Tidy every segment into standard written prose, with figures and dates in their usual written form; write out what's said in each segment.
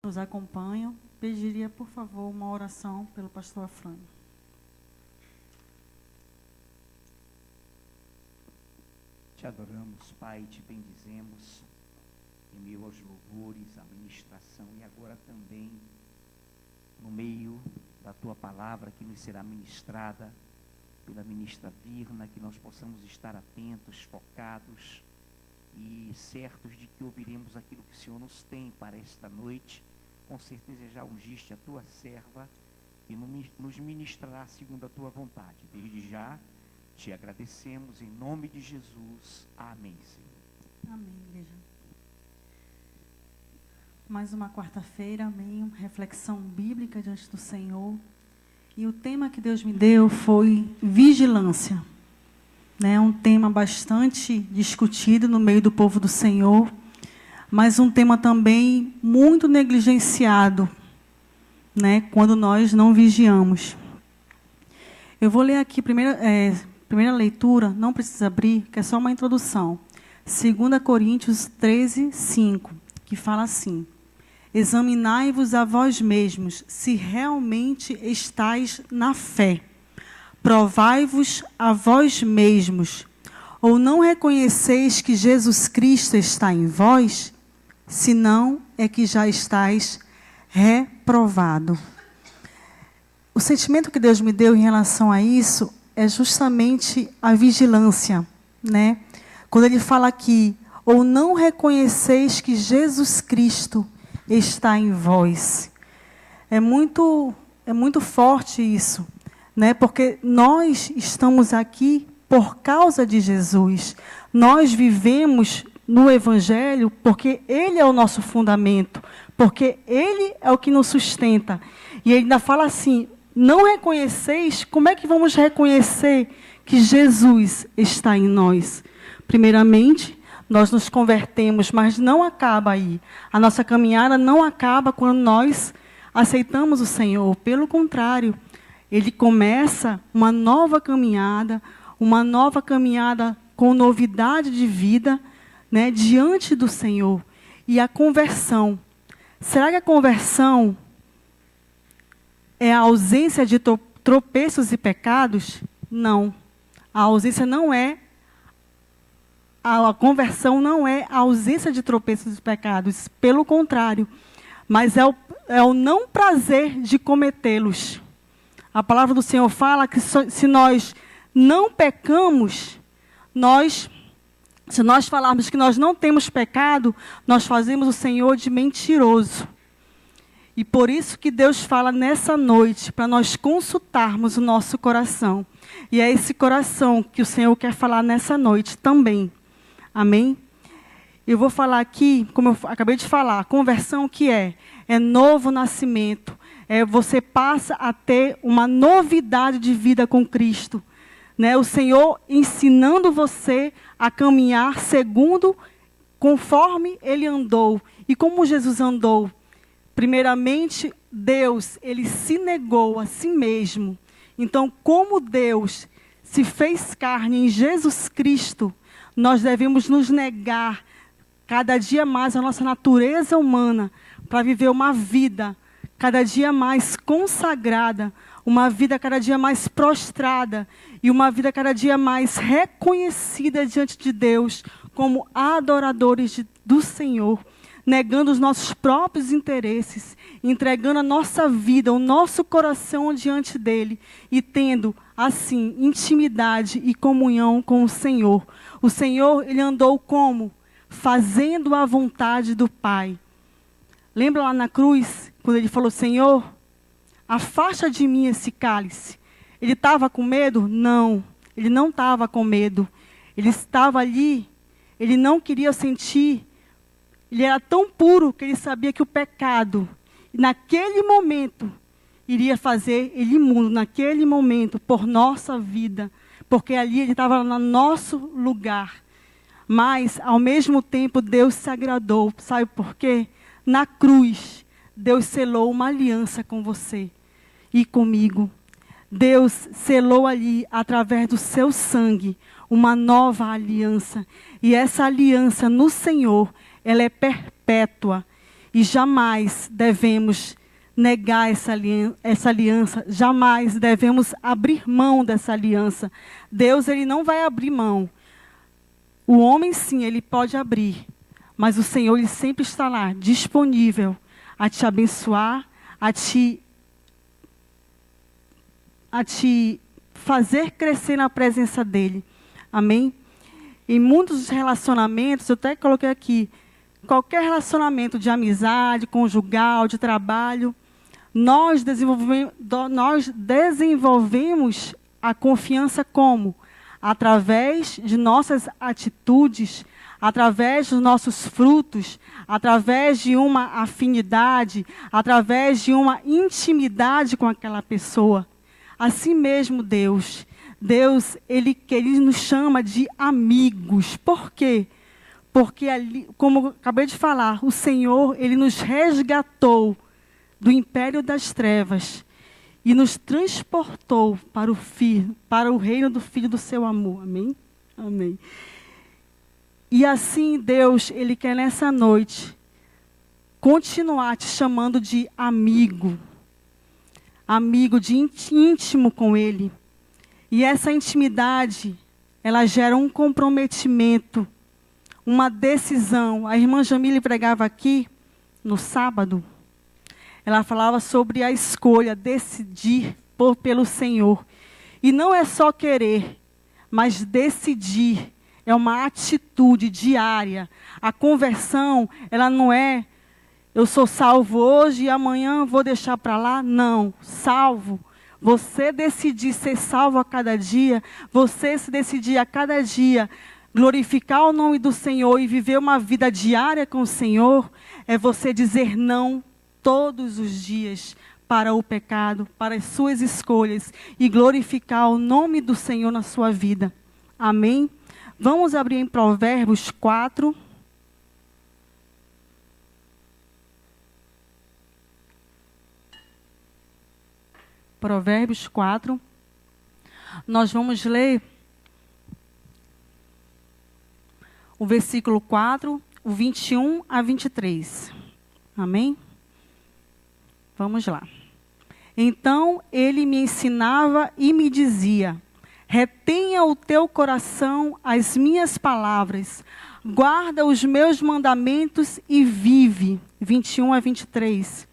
nos acompanham, pediria, por favor, uma oração pelo pastor Afrânio. Te adoramos, Pai, te bendizemos em meio aos louvores, à ministração e agora também no meio da Tua palavra que nos será ministrada pela ministra Virna, que nós possamos estar atentos, focados e certos de que ouviremos aquilo que o Senhor nos tem para esta noite. Com certeza já ungiste a Tua serva e nos ministrará segundo a Tua vontade. Desde já te agradecemos em nome de Jesus. Amém, Senhor. Amém, igreja. Mais uma quarta-feira, amém. Reflexão bíblica diante do Senhor. E o tema que Deus me deu foi vigilância. Um tema bastante discutido no meio do povo do Senhor, mas um tema também muito negligenciado, quando nós não vigiamos. Eu vou ler aqui, primeira leitura, não precisa abrir, que é só uma introdução. 2 Coríntios 13, 5, que fala assim: examinai-vos a vós mesmos, se realmente estáis na fé. Provai-vos a vós mesmos. Ou não reconheceis que Jesus Cristo está em vós? Senão é que já estáis reprovado. O sentimento que Deus me deu em relação a isso é justamente a vigilância, Quando ele fala aqui, ou não reconheceis que Jesus Cristo está em vós. É muito forte isso, Porque nós estamos aqui por causa de Jesus. Nós vivemos no Evangelho porque Ele é o nosso fundamento, porque Ele é o que nos sustenta. E ele ainda fala assim: não reconheceis, como é que vamos reconhecer que Jesus está em nós? Primeiramente, nós nos convertemos, mas não acaba aí. A nossa caminhada não acaba quando nós aceitamos o Senhor. Pelo contrário, Ele começa uma nova caminhada com novidade de vida, diante do Senhor. E a conversão. Será que a conversão é a ausência de tropeços e pecados? Não. A conversão não é a ausência de tropeços e pecados. Pelo contrário. Mas é o não prazer de cometê-los. A palavra do Senhor fala que se nós não pecamos, se nós falarmos que nós não temos pecado, nós fazemos o Senhor de mentiroso. E por isso que Deus fala nessa noite, para nós consultarmos o nosso coração. E é esse coração que o Senhor quer falar nessa noite também. Amém? Eu vou falar aqui, como eu acabei de falar, a conversão que é novo nascimento. Você passa a ter uma novidade de vida com Cristo. O Senhor ensinando você a caminhar conforme Ele andou. E como Jesus andou? Primeiramente, Deus, Ele se negou a si mesmo. Então, como Deus se fez carne em Jesus Cristo, nós devemos nos negar cada dia mais a nossa natureza humana para viver uma vida cada dia mais consagrada, uma vida cada dia mais prostrada e uma vida cada dia mais reconhecida diante de Deus como adoradores do Senhor, negando os nossos próprios interesses, entregando a nossa vida, o nosso coração diante dele e tendo, assim, intimidade e comunhão com o Senhor. O Senhor, Ele andou como? Fazendo a vontade do Pai. Lembra lá na cruz, quando Ele falou: Senhor, afasta de mim esse cálice. Ele estava com medo? Não, Ele não estava com medo. Ele estava ali, Ele não queria sentir. Ele era tão puro que Ele sabia que o pecado, naquele momento, iria fazer Ele imundo, naquele momento, por nossa vida. Porque ali Ele estava no nosso lugar. Mas, ao mesmo tempo, Deus se agradou. Sabe por quê? Na cruz, Deus selou uma aliança com você e comigo. Deus selou ali, através do seu sangue, uma nova aliança. E essa aliança no Senhor, ela é perpétua. E jamais devemos negar essa aliança, jamais devemos abrir mão dessa aliança. Deus, ele não vai abrir mão. O homem, sim, ele pode abrir, mas o Senhor, ele sempre está lá, disponível a te abençoar, a te fazer crescer na presença dele. Amém? Em muitos relacionamentos, eu até coloquei aqui, qualquer relacionamento de amizade, conjugal, de trabalho, nós desenvolvemos a confiança como? Através de nossas atitudes, através dos nossos frutos, através de uma afinidade, através de uma intimidade com aquela pessoa. Assim mesmo Deus, ele nos chama de amigos. Por quê? Porque, ali, como eu acabei de falar, o Senhor, ele nos resgatou do império das trevas e nos transportou para o reino do Filho do seu amor. Amém? Amém. E assim Deus, ele quer nessa noite continuar te chamando de amigo. Amigo, de íntimo com ele. E essa intimidade, ela gera um comprometimento, uma decisão. A irmã Jamile pregava aqui, no sábado, ela falava sobre a escolha, decidir pelo Senhor. E não é só querer, mas decidir. É uma atitude diária. A conversão, ela não é, eu sou salvo hoje e amanhã vou deixar para lá. Não, salvo. Você decidir ser salvo a cada dia, você se decidir a cada dia glorificar o nome do Senhor e viver uma vida diária com o Senhor, é você dizer não todos os dias para o pecado, para as suas escolhas e glorificar o nome do Senhor na sua vida. Amém? Vamos abrir em Provérbios 4. Provérbios 4. Nós vamos ler o versículo 4, o 21 a 23. Amém? Vamos lá. Então ele me ensinava e me dizia: retenha o teu coração as minhas palavras, guarda os meus mandamentos e vive. 21 a 23.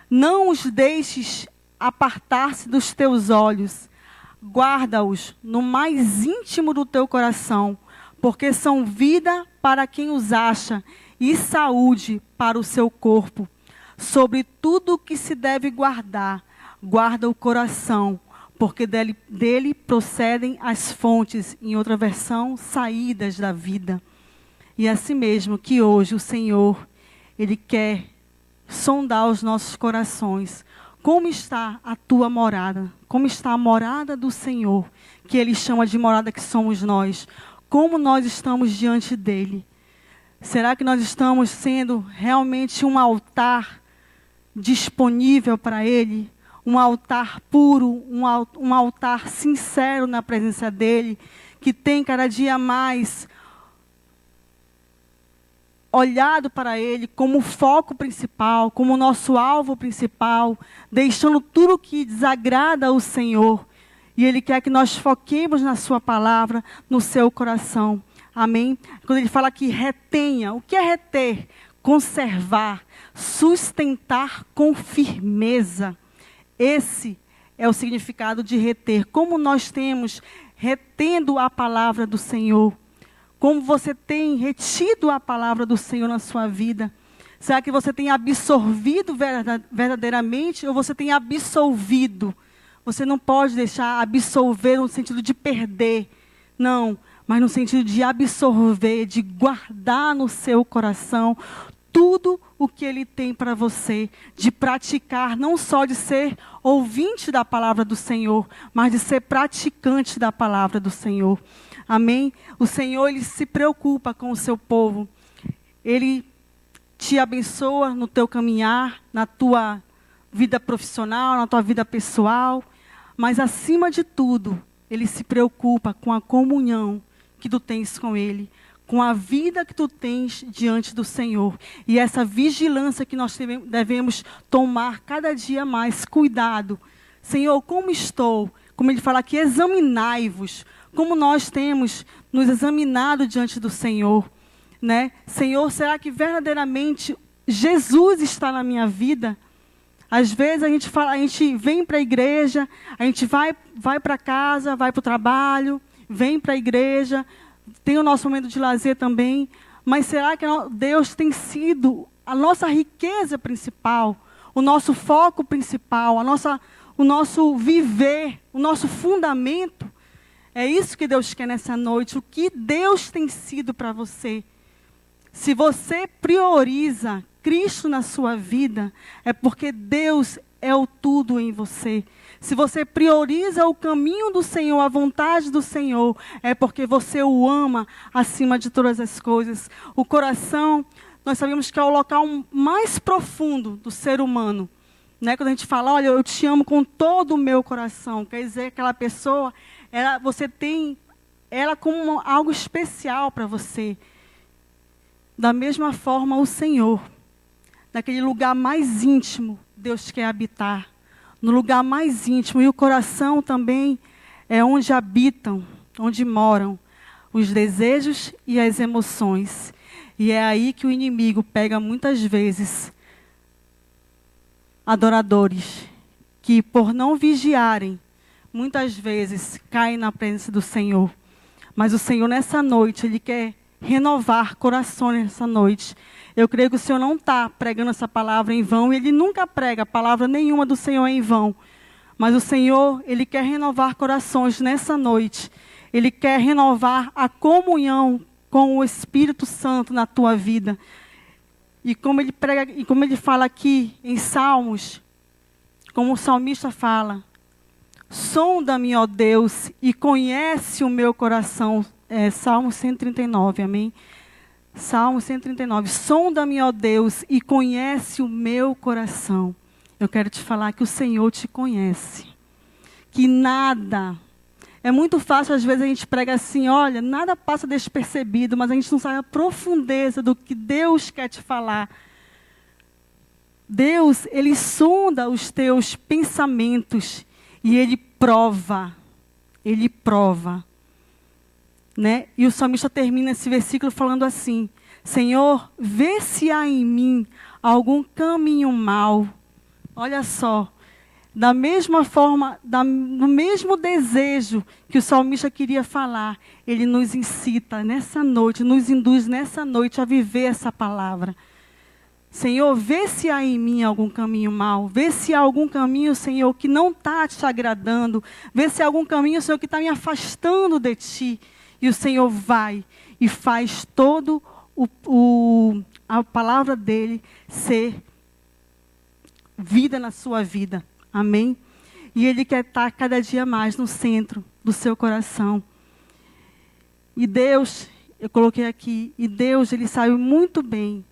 Não os deixes apartar-se dos teus olhos, guarda-os no mais íntimo do teu coração, porque são vida para quem os acha e saúde para o seu corpo. Sobre tudo o que se deve guardar, guarda o coração, porque dele procedem as fontes, em outra versão, saídas da vida. E assim mesmo que hoje o Senhor, ele quer sondar os nossos corações. Como está a tua morada? Como está a morada do Senhor, que ele chama de morada que somos nós? Como nós estamos diante dele? Será que nós estamos sendo realmente um altar disponível para ele? Um altar puro, um altar sincero na presença dele, que tem cada dia mais olhado para ele como foco principal, como nosso alvo principal, deixando tudo que desagrada ao Senhor. E ele quer que nós foquemos na sua palavra, no seu coração. Amém? Quando ele fala que retenha, o que é reter? Conservar, sustentar com firmeza. Esse é o significado de reter. Como nós temos retendo a palavra do Senhor? Como você tem retido a palavra do Senhor na sua vida? Será que você tem absorvido verdadeiramente ou você tem absolvido? Você não pode deixar absolver no sentido de perder. Não, mas no sentido de absorver, de guardar no seu coração tudo o que ele tem para você, de praticar, não só de ser ouvinte da palavra do Senhor, mas de ser praticante da palavra do Senhor. Amém? O Senhor, ele se preocupa com o seu povo. Ele te abençoa no teu caminhar, na tua vida profissional, na tua vida pessoal, mas acima de tudo, ele se preocupa com a comunhão que tu tens com ele, com a vida que tu tens diante do Senhor. E essa vigilância que nós devemos tomar cada dia mais. Cuidado. Senhor, como estou? Como ele fala aqui, examinai-vos. Como nós temos nos examinado diante do Senhor. Né? Senhor, será que verdadeiramente Jesus está na minha vida? Às vezes a gente vem para a igreja, a gente vai para casa, vai para o trabalho, vem para a igreja, tem o nosso momento de lazer também, mas será que Deus tem sido a nossa riqueza principal, o nosso foco principal, o nosso viver, o nosso fundamento? É isso que Deus quer nessa noite. O que Deus tem sido para você? Se você prioriza Cristo na sua vida, é porque Deus é o tudo em você. Se você prioriza o caminho do Senhor, a vontade do Senhor, é porque você o ama acima de todas as coisas. O coração, nós sabemos que é o local mais profundo do ser humano. Né? Quando a gente fala, olha, eu te amo com todo o meu coração, quer dizer, aquela pessoa, você tem ela como algo especial para você. Da mesma forma, o Senhor, naquele lugar mais íntimo, Deus quer habitar. No lugar mais íntimo. E o coração também é onde habitam, onde moram os desejos e as emoções. E é aí que o inimigo pega muitas vezes adoradores que, por não vigiarem, muitas vezes caem na presença do Senhor. Mas o Senhor, nessa noite, Ele quer renovar corações nessa noite. Eu creio que o Senhor não está pregando essa palavra em vão, e Ele nunca prega palavra nenhuma do Senhor em vão. Mas o Senhor, Ele quer renovar corações nessa noite. Ele quer renovar a comunhão com o Espírito Santo na tua vida. E como Ele prega, e como Ele fala aqui em Salmos, como o salmista fala, sonda-me, ó Deus, e conhece o meu coração. Salmo 139, amém? Salmo 139. Sonda-me, ó Deus, e conhece o meu coração. Eu quero te falar que o Senhor te conhece. Que nada... É muito fácil, às vezes, a gente prega assim, olha, nada passa despercebido, mas a gente não sabe a profundeza do que Deus quer te falar. Deus, Ele sonda os teus pensamentos e Ele prova. Ele prova. Né? E o salmista termina esse versículo falando assim, Senhor, vê se há em mim algum caminho mau. Olha só, da mesma forma, no mesmo desejo que o salmista queria falar, ele nos incita nessa noite, nos induz nessa noite a viver essa palavra. Senhor, vê se há em mim algum caminho mau, vê se há algum caminho, Senhor, que não está te agradando, vê se há algum caminho, Senhor, que está me afastando de Ti. E o Senhor vai e faz todo a palavra dEle ser vida na sua vida. Amém? E Ele quer estar cada dia mais no centro do seu coração. E Deus, eu coloquei aqui, e Deus, Ele sabe muito bem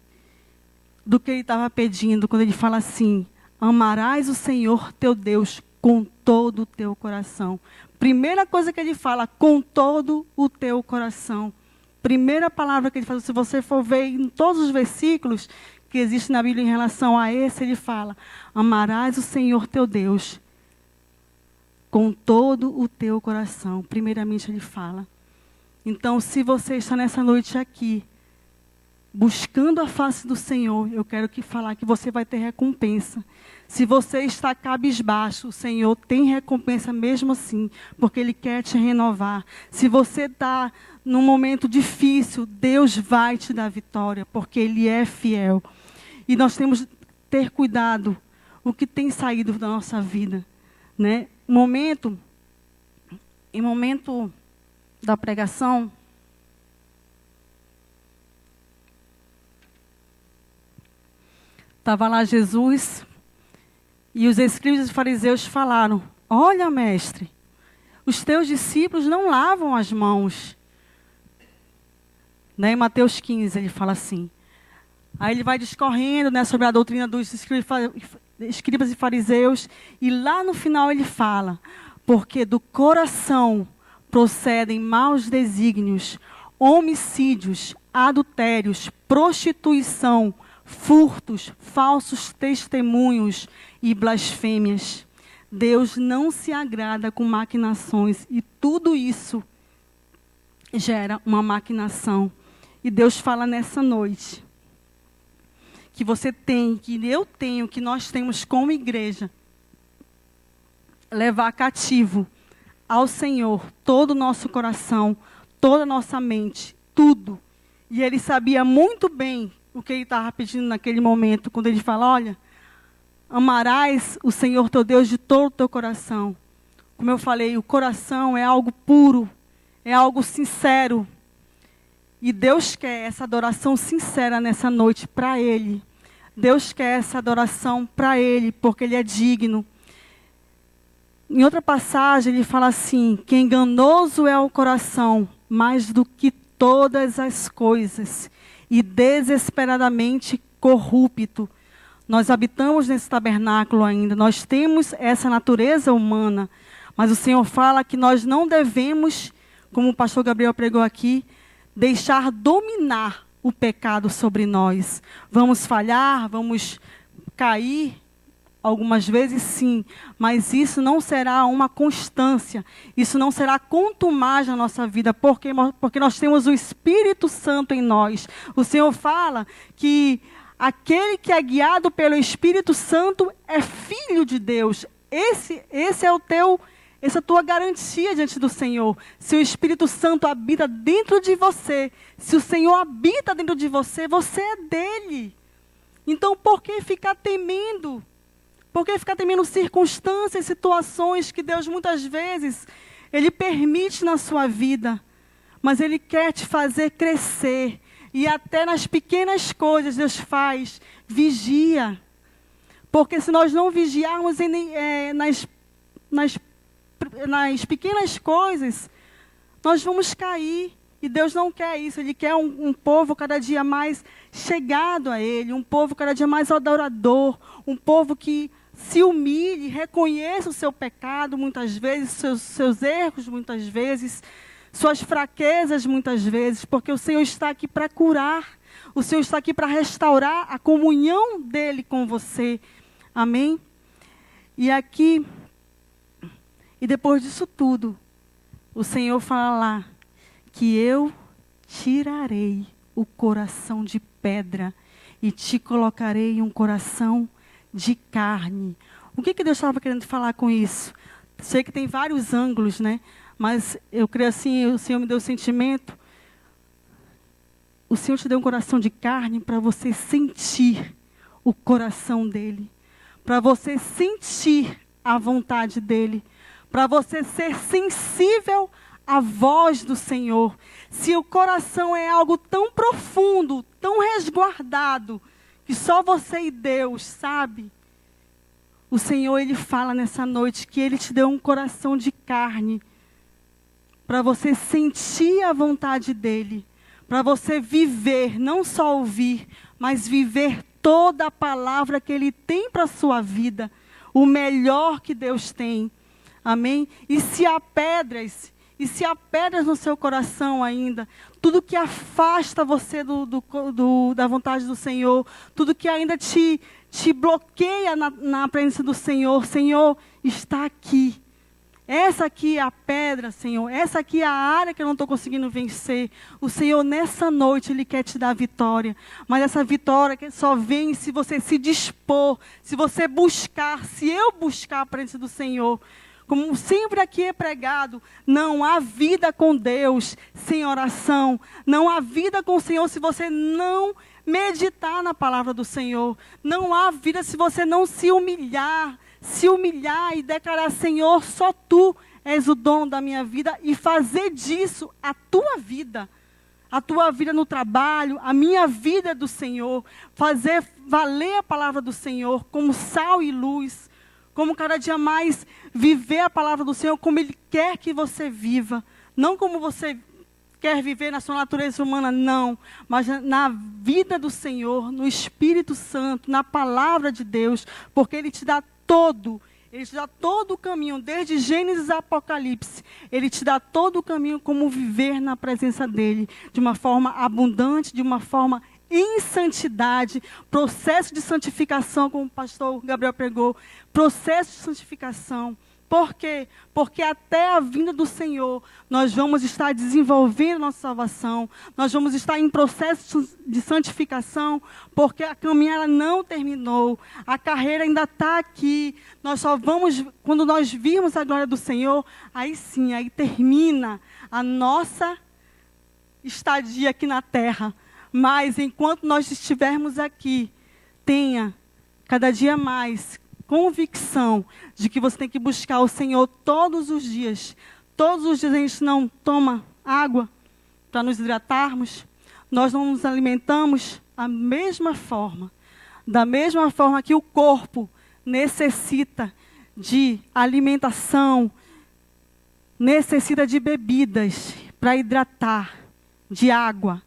do que Ele estava pedindo, quando Ele fala assim, amarás o Senhor teu Deus com todo o teu coração. Primeira coisa que Ele fala, com todo o teu coração. Primeira palavra que Ele fala, se você for ver em todos os versículos que existem na Bíblia em relação a esse, Ele fala, amarás o Senhor teu Deus com todo o teu coração. Primeiramente Ele fala. Então, se você está nessa noite aqui, buscando a face do Senhor, eu quero falar que você vai ter recompensa. Se você está cabisbaixo, o Senhor tem recompensa mesmo assim, porque Ele quer te renovar. Se você está num momento difícil, Deus vai te dar vitória, porque Ele é fiel. E nós temos que ter cuidado o que tem saído da nossa vida. Né? Em momento da pregação, estava lá Jesus e os escribas e fariseus falaram, olha, mestre, os teus discípulos não lavam as mãos. Né? Em Mateus 15 ele fala assim. Aí ele vai discorrendo, né, sobre a doutrina dos escribas e fariseus. E lá no final ele fala, porque do coração procedem maus desígnios, homicídios, adultérios, prostituição, furtos, falsos testemunhos e blasfêmias. Deus não se agrada com maquinações, e tudo isso gera uma maquinação. E Deus fala nessa noite que você tem, que eu tenho, que nós temos como igreja, levar cativo ao Senhor todo o nosso coração, toda a nossa mente, tudo. E Ele sabia muito bem o que Ele estava pedindo naquele momento, quando Ele fala, olha, amarás o Senhor teu Deus de todo o teu coração. Como eu falei, o coração é algo puro, é algo sincero. E Deus quer essa adoração sincera nessa noite para Ele. Deus quer essa adoração para Ele, porque Ele é digno. Em outra passagem, Ele fala assim, que enganoso é o coração, mais do que todas as coisas, e desesperadamente corrupto. Nós habitamos nesse tabernáculo ainda, nós temos essa natureza humana, mas o Senhor fala que nós não devemos, como o pastor Gabriel pregou aqui, deixar dominar o pecado sobre nós. Vamos falhar, vamos cair, algumas vezes sim, mas isso não será uma constância, isso não será contumaz na nossa vida, porque nós temos o Espírito Santo em nós. O Senhor fala que aquele que é guiado pelo Espírito Santo é filho de Deus. Esse é essa é a tua garantia diante do Senhor. Se o Espírito Santo habita dentro de você, se o Senhor habita dentro de você, você é dele. Então, por que ficar temendo? Por que ficar temendo circunstâncias, situações que Deus muitas vezes, Ele permite na sua vida, mas Ele quer te fazer crescer. E até nas pequenas coisas Deus faz, vigia. Porque se nós não vigiarmos nas pequenas coisas, nós vamos cair. E Deus não quer isso, Ele quer um povo cada dia mais chegado a Ele, um povo cada dia mais adorador, um povo que se humilhe, reconheça o seu pecado muitas vezes, seus erros muitas vezes, suas fraquezas muitas vezes, porque o Senhor está aqui para curar, o Senhor está aqui para restaurar a comunhão dEle com você. Amém? E aqui, e depois disso tudo, o Senhor fala lá, que eu tirarei o coração de pedra e te colocarei um coração de carne. O que Deus estava querendo falar com isso? Sei que tem vários ângulos, né? Mas eu creio assim, o Senhor me deu o sentimento. O Senhor te deu um coração de carne para você sentir o coração dEle. Para você sentir a vontade dEle. Para você ser sensível à voz do Senhor. Se o coração é algo tão profundo, tão resguardado, que só você e Deus sabe, o Senhor, Ele fala nessa noite que Ele te deu um coração de carne, para você sentir a vontade dEle, para você viver, não só ouvir, mas viver toda a palavra que Ele tem para a sua vida, o melhor que Deus tem. Amém? E se há pedras no seu coração ainda, tudo que afasta você da vontade do Senhor, tudo que ainda te bloqueia na presença do Senhor, Senhor, está aqui. Essa aqui é a pedra, Senhor. Essa aqui é a área que eu não estou conseguindo vencer. O Senhor, nessa noite, Ele quer te dar vitória. Mas essa vitória só vem se você se dispor, se você buscar, se eu buscar a presença do Senhor. Como sempre aqui é pregado, não há vida com Deus sem oração. Não há vida com o Senhor se você não meditar na palavra do Senhor. Não há vida se você não se humilhar e declarar, Senhor, só Tu és o dono da minha vida, e fazer disso a tua vida no trabalho, a minha vida do Senhor, fazer valer a palavra do Senhor como sal e luz, como cada dia mais viver a palavra do Senhor como Ele quer que você viva, não como você quer viver na sua natureza humana, não, mas na vida do Senhor, no Espírito Santo, na palavra de Deus, porque Ele te dá todo, Ele te dá todo o caminho, desde Gênesis a Apocalipse. Ele te dá todo o caminho como viver na presença dele, de uma forma abundante, de uma forma em santidade, processo de santificação, como o pastor Gabriel pregou, processo de santificação. Por quê? Porque até a vinda do Senhor, nós vamos estar desenvolvendo nossa salvação, nós vamos estar em processo de santificação, porque a caminhada não terminou, a carreira ainda está aqui. Nós só vamos, quando nós virmos a glória do Senhor, aí sim, aí termina a nossa estadia aqui na terra. Mas enquanto nós estivermos aqui, tenha cada dia mais convicção de que você tem que buscar o Senhor todos os dias. Todos os dias a gente não toma água para nos hidratarmos, nós não nos alimentamos da mesma forma que o corpo necessita de alimentação, necessita de bebidas para hidratar, de água.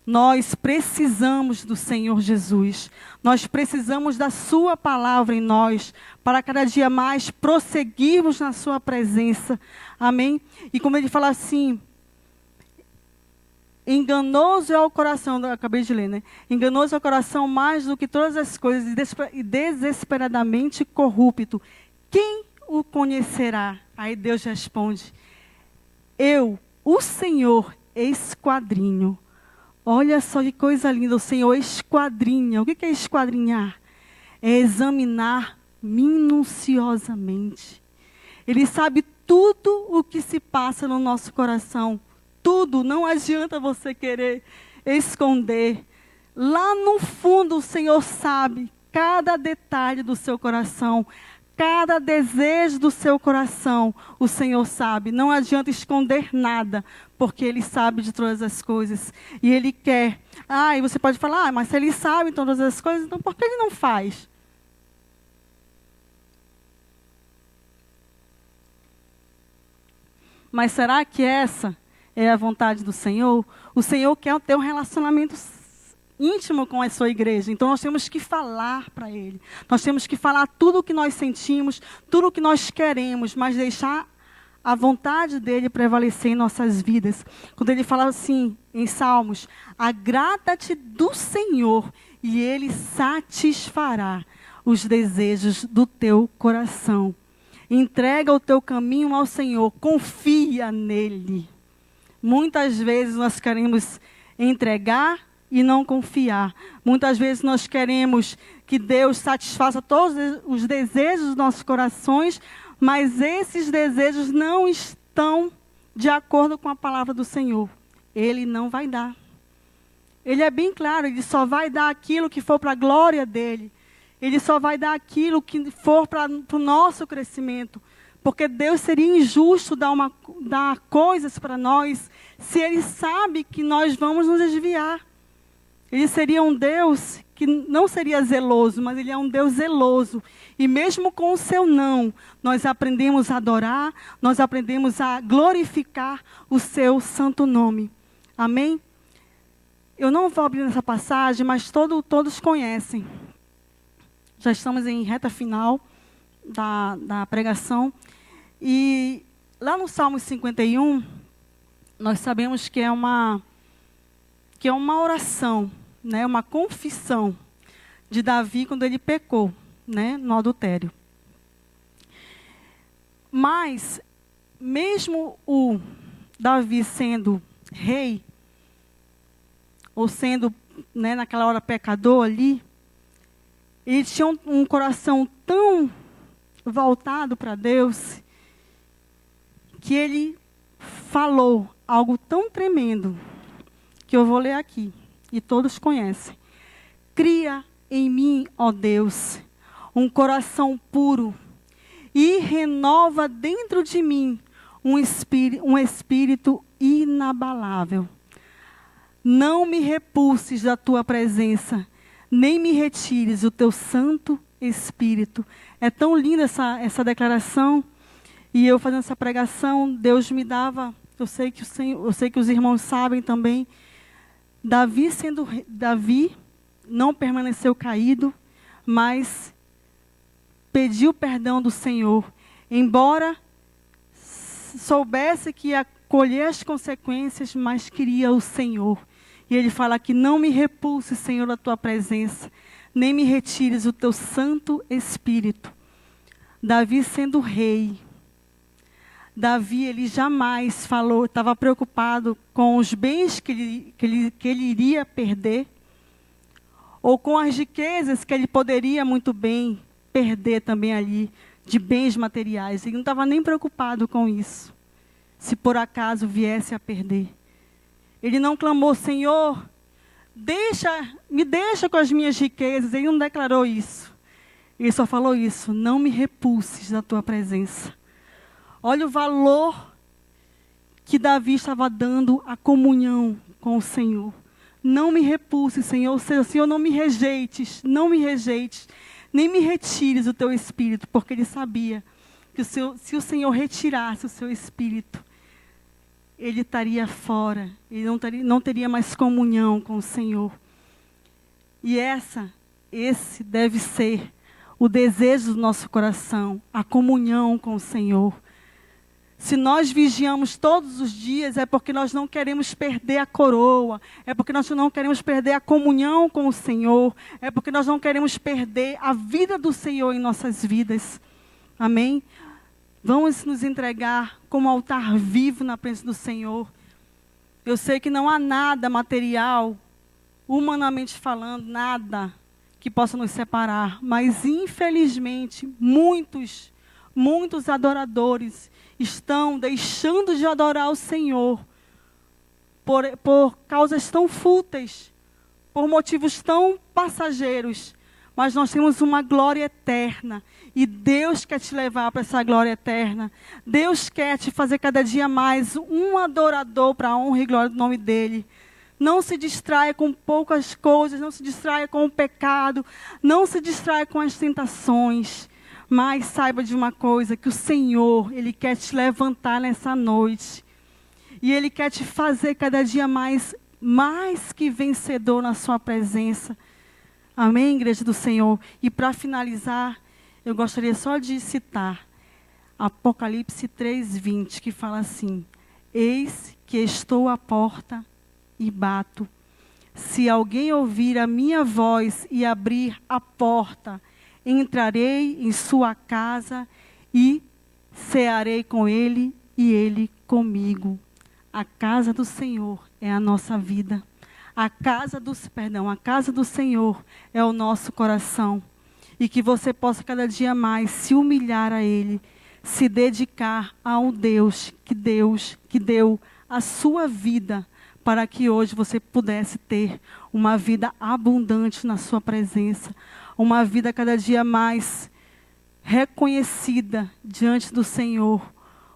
Nós precisamos do Senhor Jesus. Nós precisamos da sua palavra em nós, para cada dia mais prosseguirmos na sua presença. Amém? E como ele fala assim, enganoso é o coração, eu acabei de ler, né? Enganoso é o coração mais do que todas as coisas, e desesperadamente corrupto. Quem o conhecerá? Aí Deus responde, eu, o Senhor, esquadrinho. Olha só que coisa linda, o Senhor esquadrinha. O que é esquadrinhar? É examinar minuciosamente. Ele sabe tudo o que se passa no nosso coração. Tudo, não adianta você querer esconder. Lá no fundo o Senhor sabe cada detalhe do seu coração. Cada desejo do seu coração, o Senhor sabe. Não adianta esconder nada, porque Ele sabe de todas as coisas. E Ele quer. E você pode falar, mas se Ele sabe de todas as coisas, então por que Ele não faz? Mas será que essa é a vontade do Senhor? O Senhor quer ter um relacionamento íntimo com a sua igreja. Então nós temos que falar para Ele. Nós temos que falar tudo o que nós sentimos, tudo o que nós queremos, mas deixar a vontade dEle prevalecer em nossas vidas. Quando Ele fala assim, em Salmos, agrada-te do Senhor e Ele satisfará os desejos do teu coração. Entrega o teu caminho ao Senhor, confia nele. Muitas vezes nós queremos entregar e não confiar. Muitas vezes nós queremos que Deus satisfaça todos os desejos dos nossos corações, mas esses desejos não estão de acordo com a palavra do Senhor. Ele não vai dar. Ele é bem claro, Ele só vai dar aquilo que for para a glória dEle. Ele só vai dar aquilo que for para o nosso crescimento. Porque Deus seria injusto dar coisas para nós se Ele sabe que nós vamos nos desviar. Ele seria um Deus que não seria zeloso, mas Ele é um Deus zeloso. E mesmo com o seu não, nós aprendemos a adorar, nós aprendemos a glorificar o seu santo nome. Amém? Eu não vou abrir nessa passagem, mas todos conhecem. Já estamos em reta final da pregação. E lá no Salmo 51, nós sabemos que é uma oração, né, uma confissão de Davi quando ele pecou, né, no adultério. Mas, mesmo o Davi sendo rei, ou sendo, né, naquela hora pecador ali, ele tinha um coração tão voltado para Deus, que ele falou algo tão tremendo, que eu vou ler aqui, e todos conhecem. Cria em mim, ó Deus, um coração puro, e renova dentro de mim um espírito inabalável. Não me repulses da tua presença, nem me retires o teu Santo Espírito. É tão linda essa declaração. E eu fazendo essa pregação, Deus me dava, eu sei que os irmãos sabem também, Davi não permaneceu caído, mas pediu perdão do Senhor, embora soubesse que ia colher as consequências, mas queria o Senhor. E ele fala que não me repulse, Senhor, da tua presença, nem me retires o teu Santo Espírito. Davi sendo rei, Davi, ele jamais falou, estava preocupado com os bens que ele iria perder, ou com as riquezas que ele poderia muito bem perder também ali, de bens materiais. Ele não estava nem preocupado com isso, se por acaso viesse a perder. Ele não clamou, Senhor, me deixa com as minhas riquezas. Ele não declarou isso. Ele só falou isso, não me repulses da tua presença. Olha o valor que Davi estava dando à comunhão com o Senhor. Não me repulses, Senhor. Senhor, não me rejeites, nem me retires o teu Espírito, porque ele sabia que se o Senhor retirasse o seu Espírito, ele estaria fora, ele não teria mais comunhão com o Senhor. E esse deve ser o desejo do nosso coração, a comunhão com o Senhor. Se nós vigiamos todos os dias, é porque nós não queremos perder a coroa, é porque nós não queremos perder a comunhão com o Senhor, é porque nós não queremos perder a vida do Senhor em nossas vidas. Amém? Vamos nos entregar como altar vivo na presença do Senhor. Eu sei que não há nada material, humanamente falando, nada que possa nos separar, mas infelizmente muitos adoradores estão deixando de adorar o Senhor por causas tão fúteis, por motivos tão passageiros. Mas nós temos uma glória eterna e Deus quer te levar para essa glória eterna. Deus quer te fazer cada dia mais um adorador para a honra e glória do nome dEle. Não se distraia com poucas coisas, não se distraia com o pecado, não se distraia com as tentações. Mas saiba de uma coisa, que o Senhor, Ele quer te levantar nessa noite. E Ele quer te fazer cada dia mais que vencedor na sua presença. Amém, igreja do Senhor? E para finalizar, eu gostaria só de citar Apocalipse 3:20, que fala assim: eis que estou à porta e bato. Se alguém ouvir a minha voz e abrir a porta, entrarei em sua casa e cearei com ele e ele comigo. A casa do Senhor é a nossa vida. A casa do Senhor é o nosso coração. E que você possa cada dia mais se humilhar a Ele, se dedicar ao Deus que deu a sua vida para que hoje você pudesse ter uma vida abundante na sua presença, uma vida cada dia mais reconhecida diante do Senhor,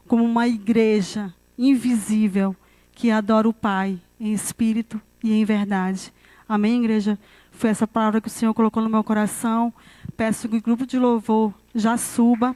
como uma igreja invisível que adora o Pai em espírito e em verdade. Amém, igreja? Foi essa palavra que o Senhor colocou no meu coração. Peço que o grupo de louvor já suba.